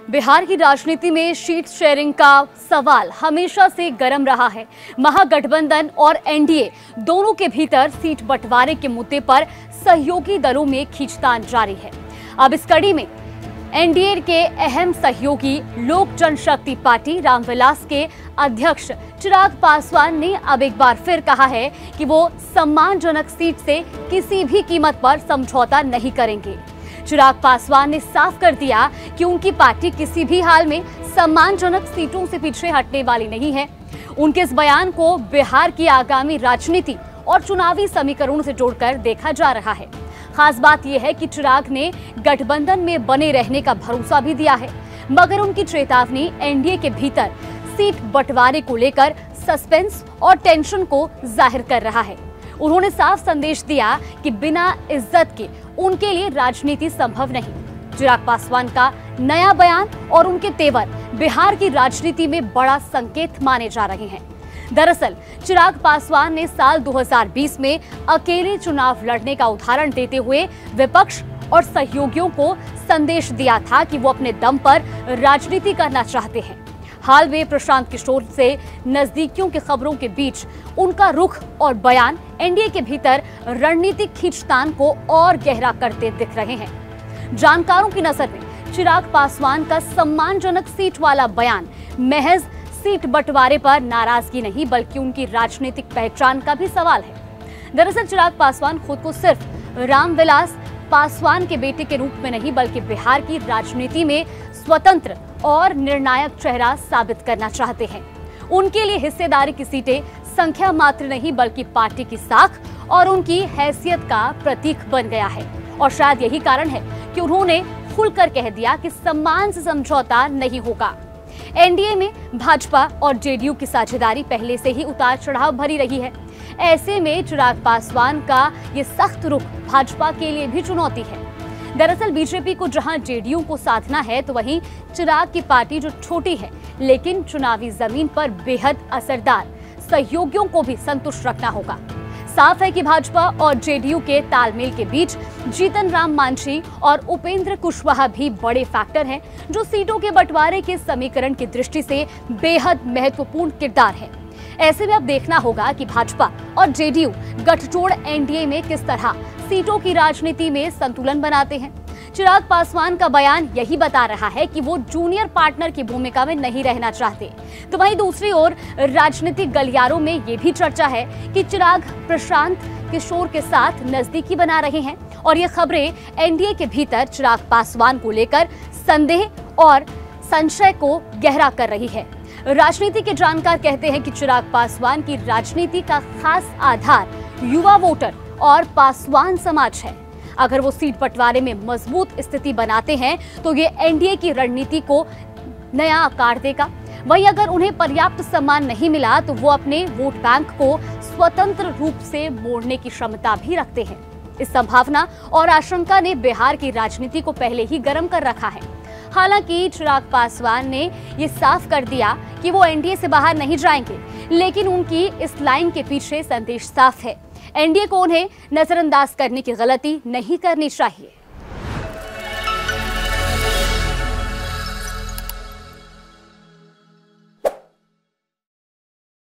बिहार की राजनीति में सीट शेयरिंग का सवाल हमेशा से गर्म रहा है। महागठबंधन और एनडीए दोनों के भीतर सीट बंटवारे के मुद्दे पर सहयोगी दलों में खींचतान जारी है। अब इस कड़ी में एनडीए के अहम सहयोगी लोक जनशक्ति पार्टी रामविलास के अध्यक्ष चिराग पासवान ने अब एक बार फिर कहा है कि वो सम्मानजनक सीट से किसी भी कीमत पर समझौता नहीं करेंगे। चिराग पासवान ने साफ कर दिया कि उनकी पार्टी किसी भी हाल में सम्मानजनक सीटों से पीछे हटने वाली नहीं है। उनके इस बयान को बिहार की आगामी राजनीति और चुनावी समीकरणों से जोड़कर देखा जा रहा है। खास बात यह है कि चिराग ने गठबंधन में बने रहने का भरोसा भी दिया है, मगर उनकी चेतावनी एनडीए के भीतर सीट बंटवारे को लेकर सस्पेंस और टेंशन को जाहिर कर रहा है। उन्होंने साफ संदेश दिया कि बिना इज्जत के उनके लिए राजनीति संभव नहीं। चिराग पासवान का नया बयान और उनके तेवर बिहार की राजनीति में बड़ा संकेत माने जा रहे हैं। दरअसल चिराग पासवान ने साल 2020 में अकेले चुनाव लड़ने का उदाहरण देते हुए विपक्ष और सहयोगियों को संदेश दिया था कि वो अपने दम पर राजनीति करना चाहते हैं। हाल में प्रशांत किशोर से नजदीकियों की खबरों के बीच उनका रुख और बयान एनडीए के भीतर रणनीतिक खींचतान को और गहरा करते दिख रहे हैं। जानकारों की नजर में चिराग पासवान का सम्मानजनक सीट वाला बयान महज सीट बंटवारे पर नाराजगी नहीं, बल्कि उनकी राजनीतिक पहचान का भी सवाल है। दरअसल चिराग पासवान खुद को सिर्फ रामविलास पासवान के बेटे के रूप में नहीं, बल्कि बिहार की राजनीति में स्वतंत्र और निर्णायक चेहरा साबित करना चाहते हैं। उनके लिए हिस्सेदारी की सीटें संख्या मात्र नहीं, बल्कि पार्टी की साख और उनकी हैसियत का प्रतीक बन गया है। और शायद यही कारण है कि उन्होंने खुलकर कह दिया कि सम्मान से समझौता नहीं होगा। एनडीए में भाजपा और जेडीयू की साझेदारी पहले से ही उतार चढ़ाव भरी रही है। ऐसे में चिराग पासवान का ये सख्त रुख भाजपा के लिए भी चुनौती है। दरअसल बीजेपी को जहां जेडीयू को साधना है, तो वहीं चिराग की पार्टी जो छोटी है लेकिन चुनावी जमीन पर बेहद असरदार सहयोगियों को भी संतुष्ट रखना होगा। साफ है कि भाजपा और जेडीयू के तालमेल के बीच जीतन राम मांझी और उपेंद्र कुशवाहा भी बड़े फैक्टर हैं, जो सीटों के बंटवारे के समीकरण की दृष्टि से बेहद महत्वपूर्ण किरदार है। ऐसे में अब देखना होगा कि भाजपा और जेडीयू गठजोड़ एनडीए में किस तरह सीटों की राजनीति में संतुलन बनाते हैं। चिराग पासवान का बयान यही बता रहा है कि वो जूनियर पार्टनर की भूमिका में नहीं रहना चाहते। तो वहीं दूसरी ओर राजनीतिक गलियारों में ये भी चर्चा है कि चिराग प्रशांत किशोर के साथ नजदीकी बना रहे हैं, और ये खबरें एनडीए के भीतर चिराग पासवान को लेकर संदेह और संशय को गहरा कर रही है। राजनीति के जानकार कहते हैं कि चिराग पासवान की राजनीति का खास आधार युवा वोटर और पासवान समाज है। अगर वो सीट बंटवारे में मजबूत स्थिति बनाते हैं तो ये एनडीए की रणनीति को नया आकार देगा। वहीं अगर उन्हें पर्याप्त सम्मान नहीं मिला तो वो अपने वोट बैंक को स्वतंत्र रूप से मोड़ने की क्षमता भी रखते हैं। इस संभावना और आशंका ने बिहार की राजनीति को पहले ही गर्म कर रखा है। हालांकि चिराग पासवान ने ये साफ कर दिया कि वो एनडीए से बाहर नहीं जाएंगे, लेकिन उनकी इस लाइन के पीछे संदेश साफ है। एनडीए को उन्हें नजरअंदाज करने की गलती नहीं करनी चाहिए।